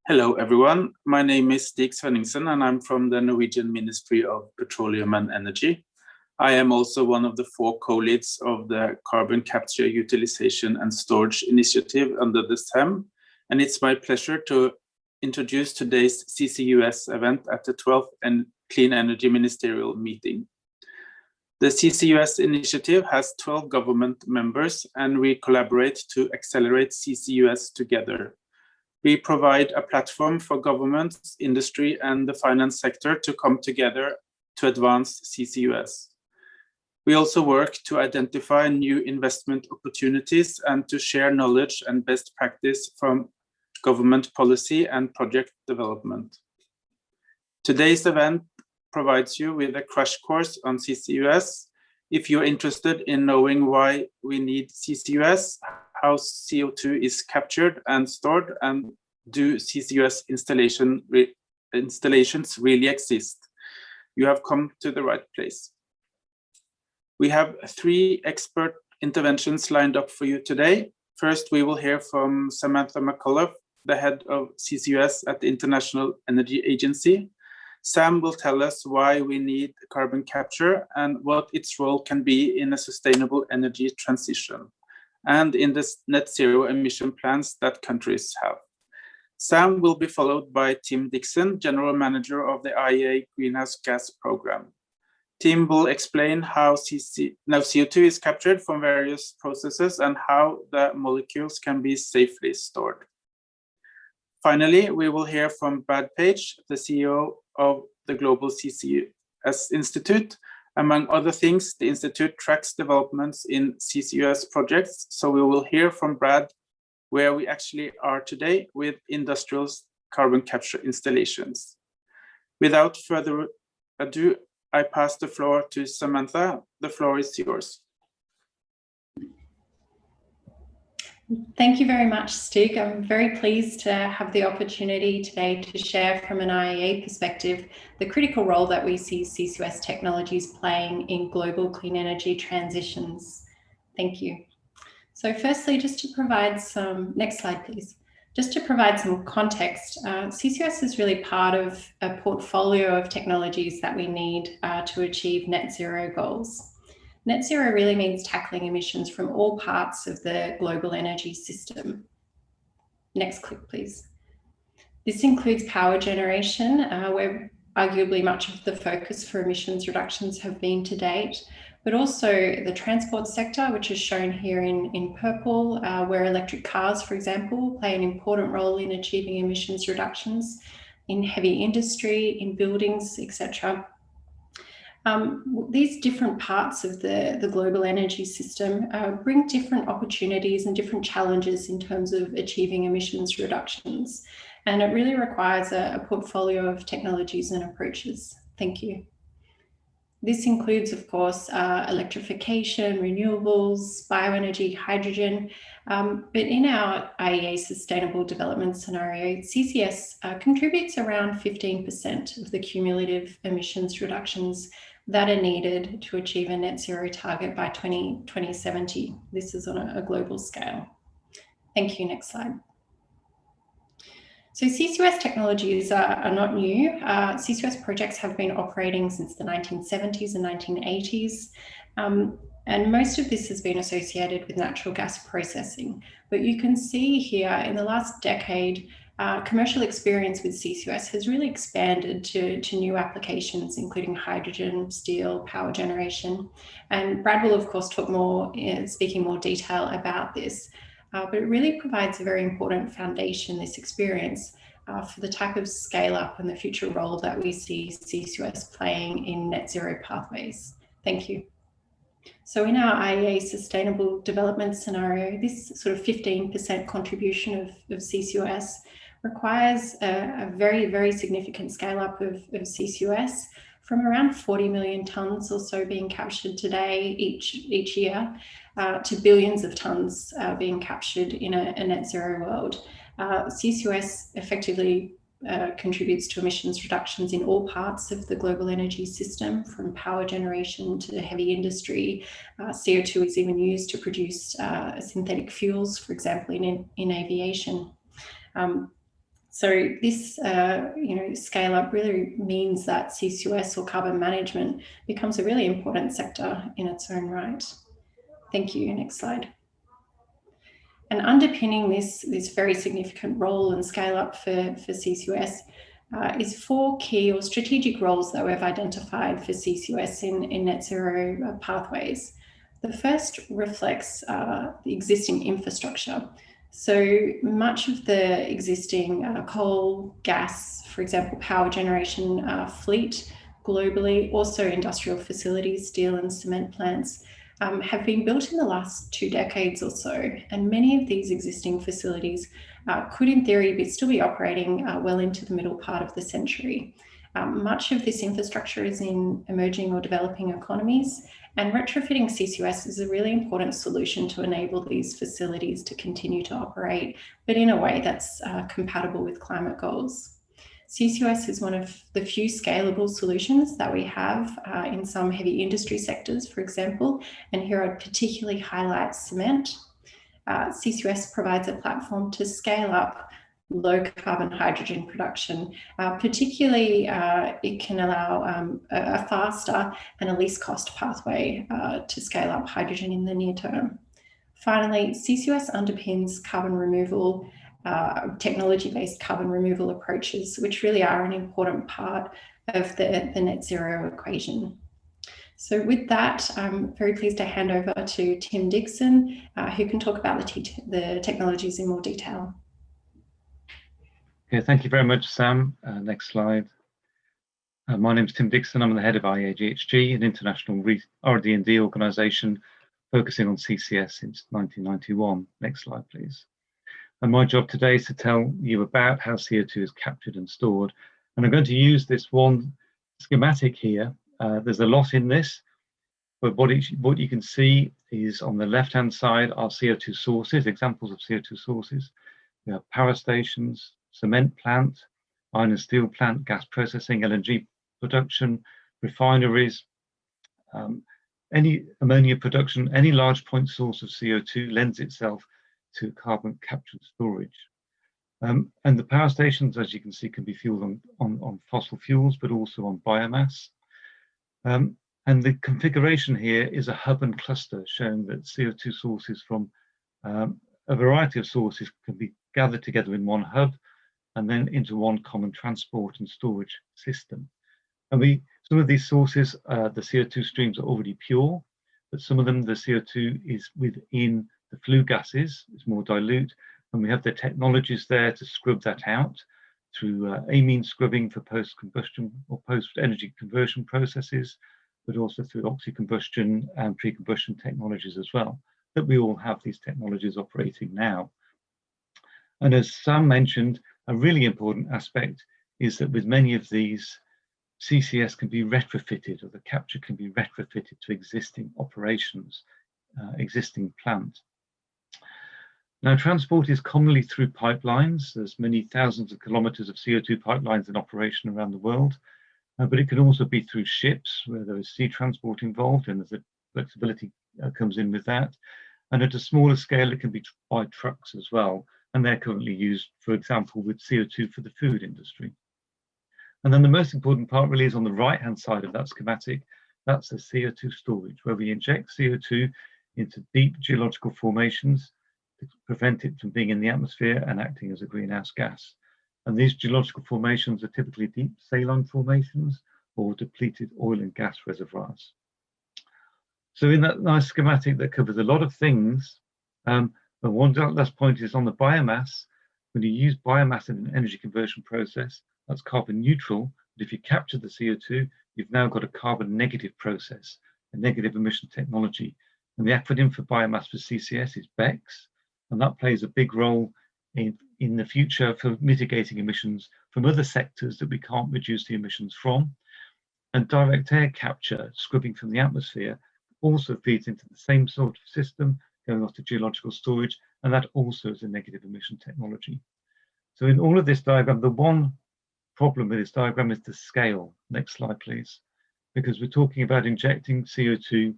Hello, everyone. My name is Stig Svenningsen, and I'm from the Norwegian Ministry of Petroleum and Energy. I am also one of the 4 co-leads of the Carbon Capture, Utilization and Storage Initiative under the CEM, and it's my pleasure to introduce today's CCUS event at the 12th Clean Energy Ministerial Meeting. The CCUS initiative has 12 government members, and we collaborate to accelerate CCUS together. We provide a platform for governments, industry, and the finance sector to come together to advance CCUS. We also work to identify new investment opportunities and to share knowledge and best practice from government policy and project development. Today's event provides you with a crash course on CCUS. If you're interested in knowing why we need CCUS, how CO2 is captured and stored, and do CCUS installations really exist, you have come to the right place. We have 3 expert interventions lined up for you today. First, we will hear from Samantha McCullough, the head of CCUS at the International Energy Agency. Sam will tell us why we need carbon capture and what its role can be in a sustainable energy transition and in the net zero emission plans that countries have. Sam will be followed by Tim Dixon, General Manager of the IEA Greenhouse Gas Program. Tim will explain how CO2 is captured from various processes and how the molecules can be safely stored. Finally, we will hear from Brad Page, the CEO of the Global CCS Institute. Among other things, the Institute tracks developments in CCUS projects, so we will hear from Brad where we actually are today with industrial carbon capture installations. Without further ado, I pass the floor to Samantha. The floor is yours. Thank you very much, Stig. I'm very pleased to have the opportunity today to share from an IEA perspective the critical role that we see CCUS technologies playing in global clean energy transitions. Thank you. So firstly, just to provide some, next slide please, just to provide some context, CCUS is really part of a portfolio of technologies that we need to achieve net zero goals. Net zero really means tackling emissions from all parts of the global energy system. Next click please. This includes power generation, where arguably much of the focus for emissions reductions have been to date, but also the transport sector, which is shown here in purple, where electric cars, for example, play an important role in achieving emissions reductions, in heavy industry, in buildings, etc. These different parts of the global energy system bring different opportunities and different challenges in terms of achieving emissions reductions. And it really requires a portfolio of technologies and approaches. Thank you. This includes, of course, electrification, renewables, bioenergy, hydrogen, but in our IEA Sustainable Development Scenario, CCS contributes around 15% of the cumulative emissions reductions that are needed to achieve a net zero target by 2070. This is on a global scale. Thank you. Next slide. So CCUS technologies are not new. CCUS projects have been operating since the 1970s and 1980s. And most of this has been associated with natural gas processing. But you can see here in the last decade, commercial experience with CCUS has really expanded to new applications, including hydrogen, steel, power generation. And Brad will, of course, talk more, speak in more detail about this. But it really provides a very important foundation, this experience, for the type of scale up and the future role that we see CCUS playing in net zero pathways. Thank you. So in our IEA Sustainable Development Scenario, this sort of 15% contribution of CCUS requires a very, very significant scale up of CCUS from around 40 million tonnes or so being captured today each year to billions of tonnes being captured in a net zero world. CCUS effectively contributes to emissions reductions in all parts of the global energy system, from power generation to heavy industry. CO2 is even used to produce synthetic fuels, for example, in aviation. So this scale up really means that CCUS or carbon management becomes a really important sector in its own right. Thank you. Next slide. And underpinning this very significant role and scale up for CCUS is 4 key or strategic roles that we've identified for CCUS in net zero pathways. The first reflects the existing infrastructure. So much of the existing coal, gas, for example, power generation fleet globally, also industrial facilities, steel and cement plants, have been built in the last 2 decades or so, and many of these existing facilities could in theory still be operating well into the middle part of the century. Much of this infrastructure is in emerging or developing economies, and retrofitting CCUS is a really important solution to enable these facilities to continue to operate, but in a way that's compatible with climate goals. CCUS is one of the few scalable solutions that we have in some heavy industry sectors, for example, and here I'd particularly highlight cement. CCUS provides a platform to scale up low carbon hydrogen production. Particularly, it can allow a faster and a least cost pathway to scale up hydrogen in the near term. Finally, CCUS underpins carbon removal, technology-based carbon removal approaches, which really are an important part of the net zero equation. So with that, I'm very pleased to hand over to Tim Dixon, who can talk about the technologies in more detail. Okay, thank you very much, Sam. Next slide. My name is Tim Dixon. I'm the head of IEAGHG, an international R&D organisation focusing on CCS since 1991. Next slide, please. And my job today is to tell you about how CO2 is captured and stored. And I'm going to use this one schematic here. There's a lot in this, but what you can see is on the left-hand side are CO2 sources, examples of CO2 sources. We have power stations, cement plant, iron and steel plant, gas processing, LNG production, refineries, any ammonia production, any large point source of CO2 lends itself to carbon capture and storage. And the power stations, as you can see, can be fueled on fossil fuels, but also on biomass. And the configuration here is a hub and cluster showing that CO2 sources from a variety of sources can be gathered together in one hub and then into one common transport and storage system. And some of these sources, the CO2 streams are already pure, but some of them, the CO2 is within the flue gases, it's more dilute, and we have the technologies there to scrub that out through amine scrubbing for post-combustion or post-energy conversion processes, but also through oxy-combustion and pre-combustion technologies as well, that we all have these technologies operating now. And as Sam mentioned, a really important aspect is that with many of these, CCS can be retrofitted, or the capture can be retrofitted to existing operations, existing plant. Now, transport is commonly through pipelines. There's many thousands of kilometers of CO2 pipelines in operation around the world, but it can also be through ships where there is sea transport involved, and there's a flexibility comes in with that. And at a smaller scale, it can be by trucks as well. And they're currently used, for example, with CO2 for the food industry. And then the most important part really is on the right-hand side of that schematic. That's the CO2 storage, where we inject CO2 into deep geological formations to prevent it from being in the atmosphere and acting as a greenhouse gas. And these geological formations are typically deep saline formations or depleted oil and gas reservoirs. So in that nice schematic that covers a lot of things, but one last point is on the biomass. When you use biomass in an energy conversion process, that's carbon neutral. But if you capture the CO2, you've now got a carbon negative process, a negative emission technology. And the acronym for biomass for CCS is BECCS, and that plays a big role in the future for mitigating emissions from other sectors that we can't reduce the emissions from. And direct air capture, scrubbing from the atmosphere, also feeds into the same sort of system, going off to geological storage, and that also is a negative emission technology. So in all of this diagram, the one problem with this diagram is the scale. Next slide, please. Because we're talking about injecting CO2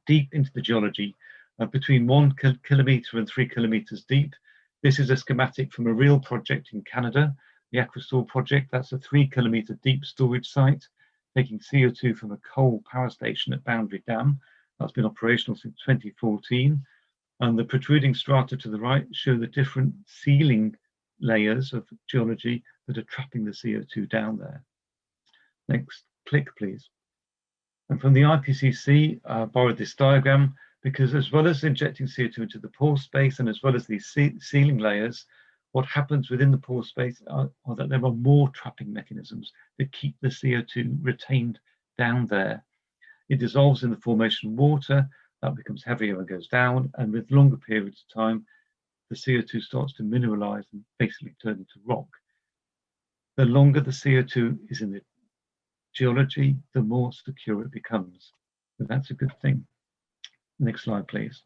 deep into the geology, between 1 kilometer and 3 kilometers deep, This is a schematic from a real project in Canada, the Aquasol project. That's a 3-kilometre deep storage site, taking CO2 from a coal power station at Boundary Dam. That's been operational since 2014. And the protruding strata to the right show the different sealing layers of geology that are trapping the CO2 down there. Next click, please. And from the IPCC, I borrowed this diagram because as well as injecting CO2 into the pore space and as well as these sealing layers, what happens within the pore space are that there are more trapping mechanisms that keep the CO2 retained down there. It dissolves in the formation of water, that becomes heavier and goes down, and with longer periods of time, the CO2 starts to mineralize and basically turn into rock. The longer the CO2 is in the geology, the more secure it becomes. So that's a good thing. Next slide, please.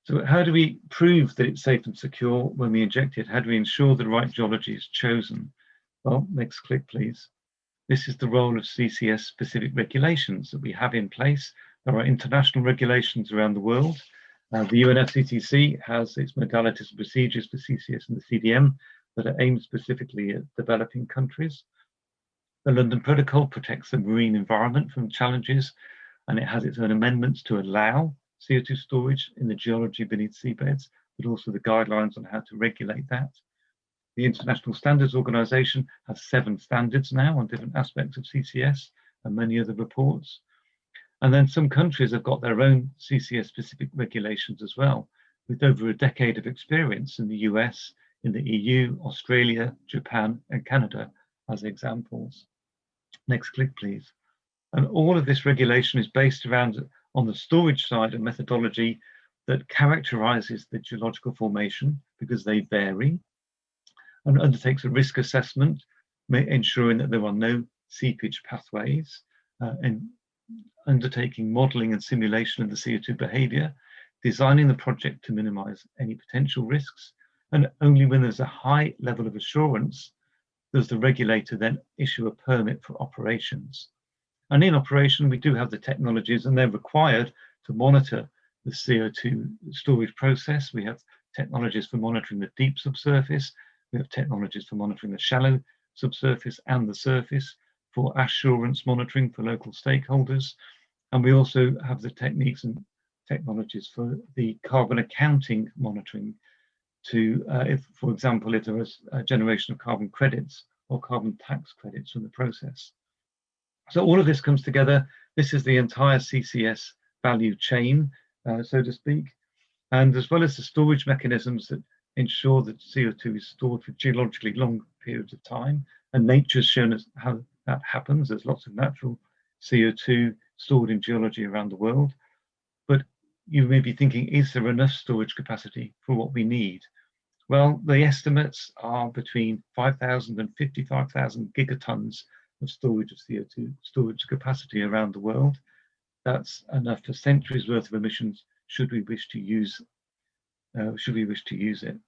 So how do we prove that it's safe and secure when we inject it? How do we ensure the right geology is chosen? Well, next click, please. This is the role of CCS specific regulations that we have in place. There are international regulations around the world. The UNFCCC has its modalities and procedures for CCS and the CDM that are aimed specifically at developing countries. The London Protocol protects the marine environment from challenges, and it has its own amendments to allow CO2 storage in the geology beneath seabeds, but also the guidelines on how to regulate that. The International Standards Organization has 7 standards now on different aspects of CCS and many other reports. And then some countries have got their own CCS specific regulations as well, with over a decade of experience in the US, in the EU, Australia, Japan, and Canada as examples. Next click, please. And all of this regulation is based around on the storage side and methodology that characterizes the geological formation because they vary, and undertakes a risk assessment, ensuring that there are no seepage pathways, and undertaking modeling and simulation of the CO2 behavior, designing the project to minimize any potential risks, and only when there's a high level of assurance does the regulator then issue a permit for operations. And in operation, we do have the technologies, and they're required to monitor the CO2 storage process. We have technologies for monitoring the deep subsurface. We have technologies for monitoring the shallow subsurface and the surface, for assurance monitoring for local stakeholders. And we also have the techniques and technologies for the carbon accounting monitoring to, if, for example, if there is a generation of carbon credits or carbon tax credits from the process. So all of this comes together. This is the entire CCS value chain, so to speak. And as well as the storage mechanisms that ensure that CO2 is stored for geologically long periods of time. And nature's shown us how that happens. There's lots of natural CO2 stored in geology around the world. But you may be thinking, is there enough storage capacity for what we need? Well, the estimates are between 5,000 and 55,000 gigatons of storage of CO2 storage capacity around the world. That's enough for centuries worth of emissions should we wish to use it.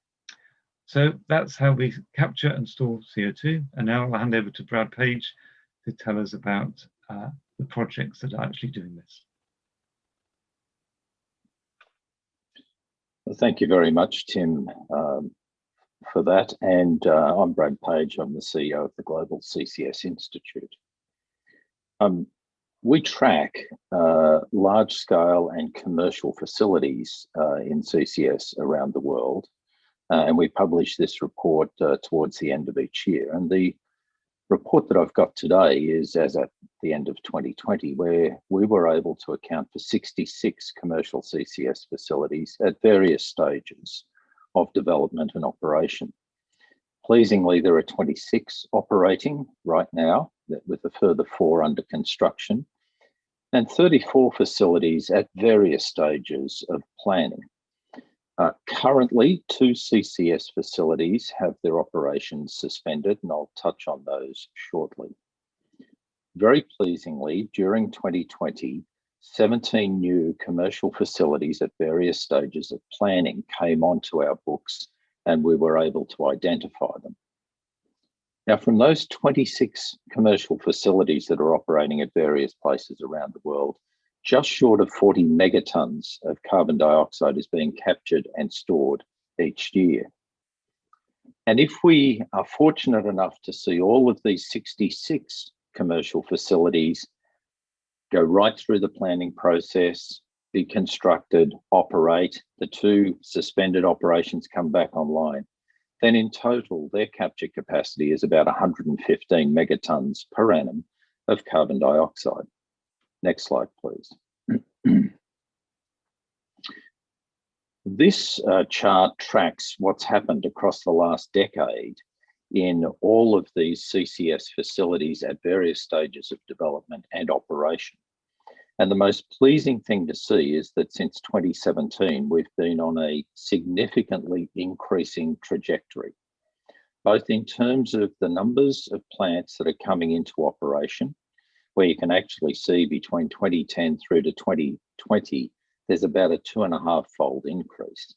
So that's how we capture and store CO2. And now I'll hand over to Brad Page to tell us about the projects that are actually doing this. Well, thank you very much, Tim, for that. And I'm Brad Page. I'm the CEO of the Global CCS Institute. We track large-scale and commercial facilities in CCS around the world, and we publish this report towards the end of each year. And the report that I've got today is as at the end of 2020, where we were able to account for 66 commercial CCS facilities at various stages of development and operation. Pleasingly, there are 26 operating right now, with a further 4 under construction, and 34 facilities at various stages of planning. Currently, 2 CCS facilities have their operations suspended, and I'll touch on those shortly. Very pleasingly, during 2020, 17 new commercial facilities at various stages of planning came onto our books, and we were able to identify them. Now, from those 26 commercial facilities that are operating at various places around the world, just short of 40 megatons of carbon dioxide is being captured and stored each year. And if we are fortunate enough to see all of these 66 commercial facilities go right through the planning process, be constructed, operate, the 2 suspended operations come back online, then in total, their capture capacity is about 115 megatons per annum of carbon dioxide. Next slide, please. This chart tracks what's happened across the last decade in all of these CCS facilities at various stages of development and operation. And the most pleasing thing to see is that since 2017, we've been on a significantly increasing trajectory, both in terms of the numbers of plants that are coming into operation, where you can actually see between 2010 through to 2020, there's about a 2.5-fold increase.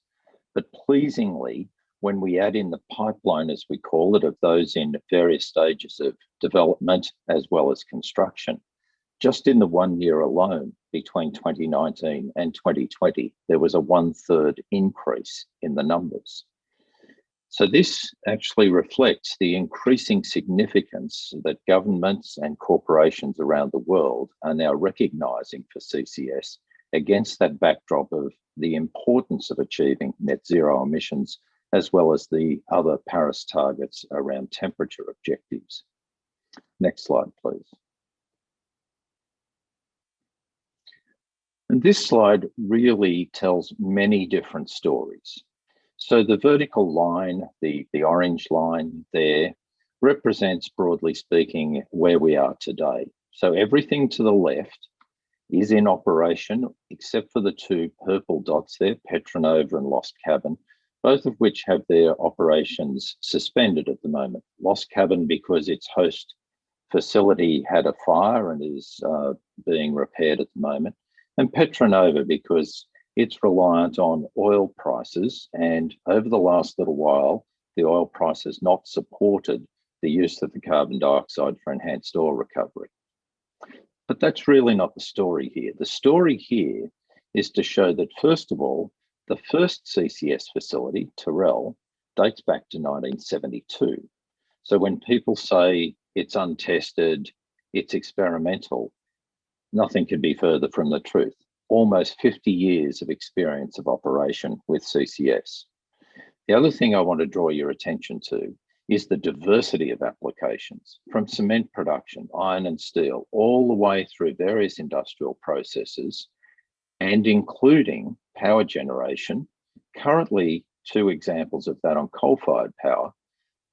But pleasingly, when we add in the pipeline, as we call it, of those in various stages of development as well as construction, just in the 1 year alone between 2019 and 2020, there was a 1/3 increase in the numbers. So this actually reflects the increasing significance that governments and corporations around the world are now recognising for CCS against that backdrop of the importance of achieving net zero emissions, as well as the other Paris targets around temperature objectives. Next slide, please. And this slide really tells many different stories. So the vertical line, the orange line there, represents, broadly speaking, where we are today. So everything to the left is in operation, except for the 2 purple dots there, Petronova and Lost Cabin, both of which have their operations suspended at the moment. Lost Cabin because its host facility had a fire and is being repaired at the moment, and Petronova because it's reliant on oil prices, and over the last little while, the oil price has not supported the use of the carbon dioxide for enhanced oil recovery. But that's really not the story here. The story here is to show that, first of all, the first CCS facility, Tyrrell, dates back to 1972. So when people say it's untested, it's experimental, nothing could be further from the truth. Almost 50 years of experience of operation with CCS. The other thing I want to draw your attention to is the diversity of applications, from cement production, iron and steel, all the way through various industrial processes, and including power generation. Currently, 2 examples of that on coal-fired power,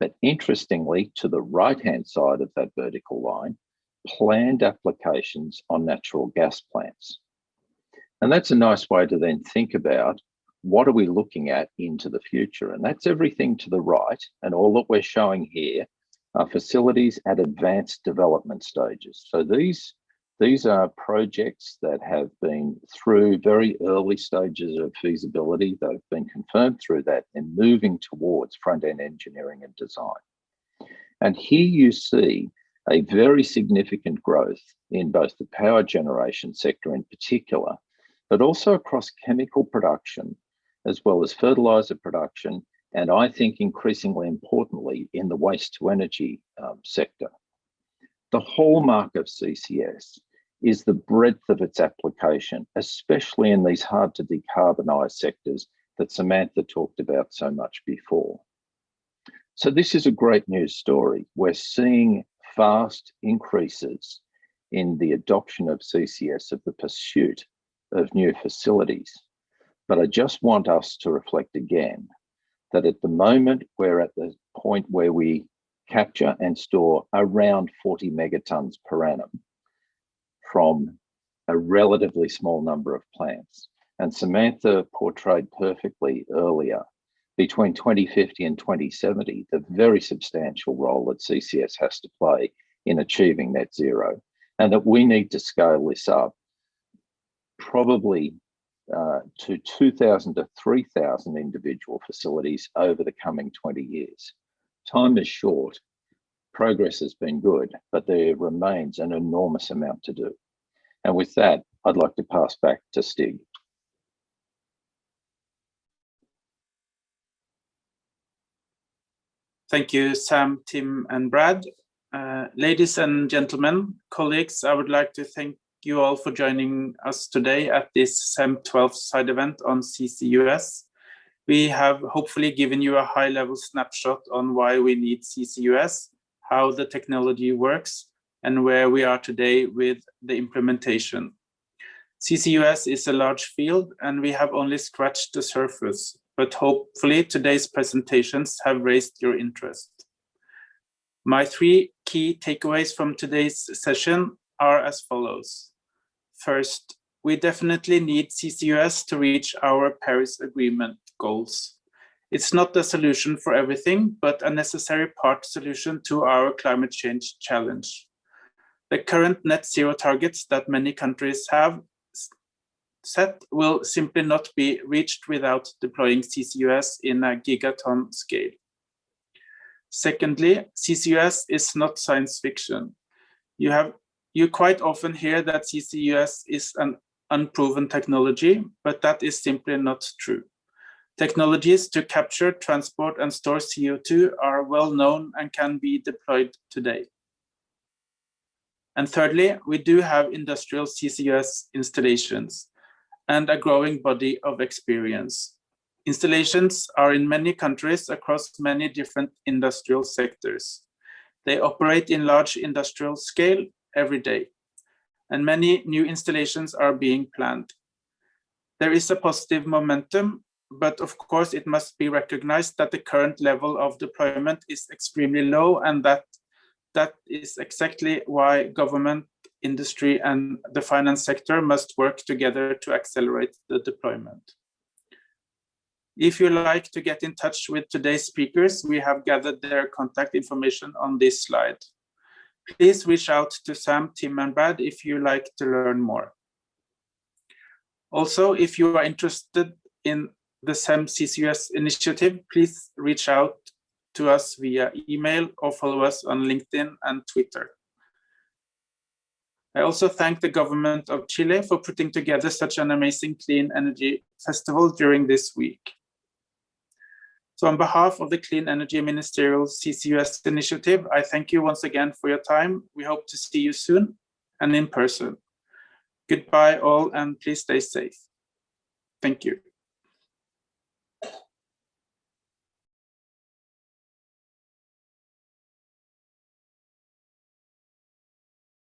but interestingly, to the right-hand side of that vertical line, planned applications on natural gas plants. And that's a nice way to then think about what are we looking at into the future? And that's everything to the right. And all that we're showing here are facilities at advanced development stages. So these are projects that have been through very early stages of feasibility. They've been confirmed through that and moving towards front-end engineering and design. And here you see a very significant growth in both the power generation sector in particular, but also across chemical production, as well as fertilizer production, and I think increasingly importantly in the waste to energy sector. The hallmark of CCS is the breadth of its application, especially in these hard to decarbonize sectors that Samantha talked about so much before. So this is a great news story. We're seeing fast increases in the adoption of CCS, of the pursuit of new facilities. But I just want us to reflect again that at the moment, we're at the point where we capture and store around 40 megatons per annum from a relatively small number of plants. And Samantha portrayed perfectly earlier, between 2050 and 2070, the very substantial role that CCS has to play in achieving net zero, and that we need to scale this up probably to 2,000 to 3,000 individual facilities over the coming 20 years. Time is short, progress has been good, but there remains an enormous amount to do. And with that, I'd like to pass back to Stig. Thank you, Sam, Tim, and Brad. Ladies and gentlemen, colleagues, I would like to thank you all for joining us today at this CEM 12 side event on CCUS. We have hopefully given you a high-level snapshot on why we need CCUS, how the technology works, and where we are today with the implementation. CCUS is a large field, and we have only scratched the surface, but hopefully today's presentations have raised your interest. My 3 key takeaways from today's session are as follows. First, we definitely need CCUS to reach our Paris Agreement goals. It's not the solution for everything, but a necessary part solution to our climate change challenge. The current net zero targets that many countries have set will simply not be reached without deploying CCUS in a gigaton scale. Secondly, CCUS is not science fiction. You quite often hear that CCUS is an unproven technology, but that is simply not true. Technologies to capture, transport, and store CO2 are well known and can be deployed today. And thirdly, we do have industrial CCUS installations and a growing body of experience. Installations are in many countries across many different industrial sectors. They operate in large industrial scale every day, and many new installations are being planned. There is a positive momentum, but of course it must be recognized that the current level of deployment is extremely low, and that is exactly why government, industry, and the finance sector must work together to accelerate the deployment. If you like to get in touch with today's speakers, we have gathered their contact information on this slide. Please reach out to Sam, Tim, and Brad if you like to learn more. Also, if you are interested in the CEM CCUS Initiative, please reach out to us via email or follow us on LinkedIn and Twitter. I also thank the government of Chile for putting together such an amazing clean energy festival during this week. So on behalf of the Clean Energy Ministerial CCUS Initiative, I thank you once again for your time. We hope to see you soon and in person. Goodbye all, and please stay safe. Thank you.